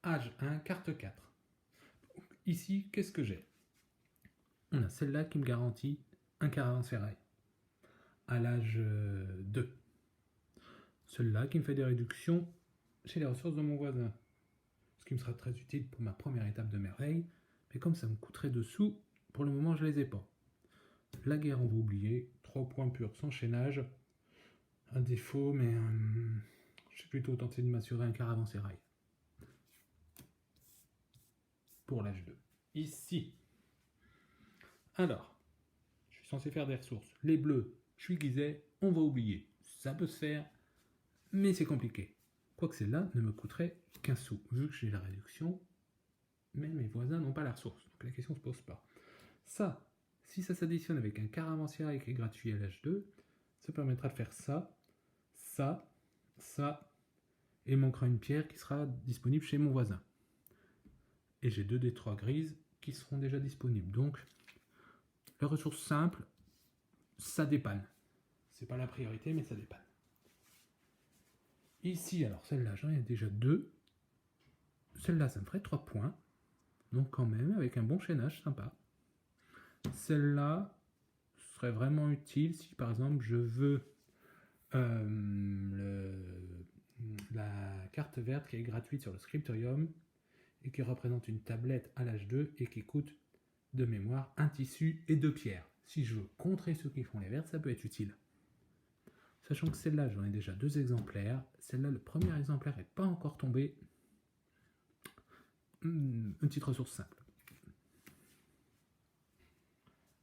âge 1, carte 4. Ici, qu'est-ce que j'ai? On a celle-là qui me garantit un caravansérail à l'âge 2. Celle-là qui me fait des réductions chez les ressources de mon voisin. Ce qui me sera très utile pour ma première étape de merveille, mais comme ça me coûterait de sous, pour le moment je les ai pas. La guerre, on va oublier. 3 points purs sans chaînage. Un défaut, mais j'ai plutôt tenté de m'assurer un caravansérail. Pour l'âge 2. Ici. Alors, je suis censé faire des ressources. Les bleus, je suis guisé, on va oublier. Ça peut se faire, mais c'est compliqué. Quoique celle-là ne me coûterait qu'un sou, vu que j'ai la réduction, mais mes voisins n'ont pas la ressource, donc la question ne se pose pas. Ça, si ça s'additionne avec un caravansérail qui est gratuit à l'âge 2, ça permettra de faire ça, ça, ça, et il manquera une pierre qui sera disponible chez mon voisin. Et j'ai 2 des 3 grises qui seront déjà disponibles. Donc, les ressources simples, ça dépanne. C'est pas la priorité, mais ça dépanne. Ici, alors celle-là, j'en ai déjà 2. Celle-là, ça me ferait 3 points. Donc quand même, avec un bon chaînage, sympa. Celle-là serait vraiment utile si, par exemple, je veux la carte verte qui est gratuite sur le Scriptorium et qui représente une tablette à l'âge 2 et qui coûte de mémoire un tissu et 2 pierres. Si je veux contrer ceux qui font les vertes, ça peut être utile. Sachant que celle-là, j'en ai déjà 2 exemplaires. Celle-là, le premier exemplaire n'est pas encore tombé. Une petite ressource simple.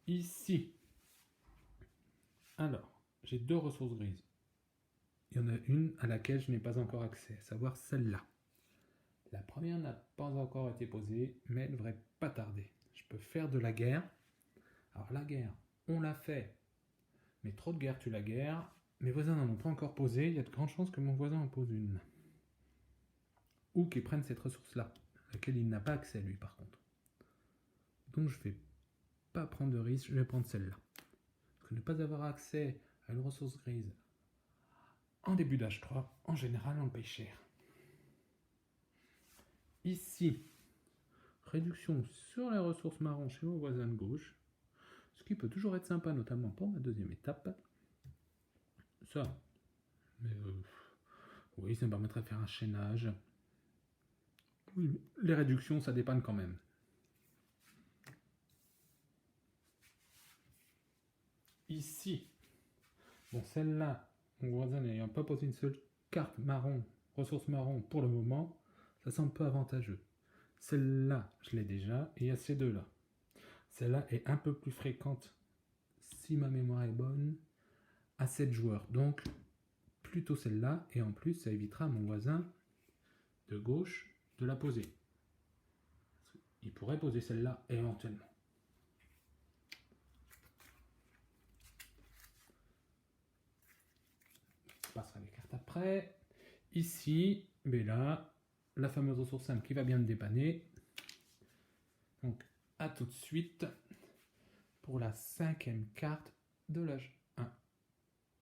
Ici. Alors, j'ai 2 ressources grises. Il y en a une à laquelle je n'ai pas encore accès, à savoir celle-là. La première n'a pas encore été posée, mais elle ne devrait pas tarder. Je peux faire de la guerre. Alors la guerre, on l'a fait. Mais trop de guerre tue la guerre. Mes voisins n'en ont pas encore posé. Il y a de grandes chances que mon voisin en pose une. Ou qu'il prenne cette ressource-là, à laquelle il n'a pas accès, lui, par contre. Donc je ne vais pas prendre de risque, je vais prendre celle-là. Parce que ne pas avoir accès à une ressource grise en début d'âge 3, en général, on le paye cher. Ici, réduction sur les ressources marron chez mon voisin de gauche, ce qui peut toujours être sympa, notamment pour ma deuxième étape. Ça, mais oui, ça me permettrait de faire un chaînage. Oui, les réductions, ça dépanne quand même. Ici, bon, celle-là, mon voisin n'ayant pas posé une seule carte marron, ressource marron pour le moment, ça semble peu avantageux. Celle-là, je l'ai déjà, et il y a ces deux-là. Celle-là est un peu plus fréquente, si ma mémoire est bonne, à 7 joueurs. Donc, plutôt celle-là, et en plus, ça évitera à mon voisin de gauche de la poser. Il pourrait poser celle-là éventuellement. On passera les cartes après. Ici, mais là, la fameuse ressource simple qui va bien me dépanner. Donc, à tout de suite pour la 5e carte de l'âge.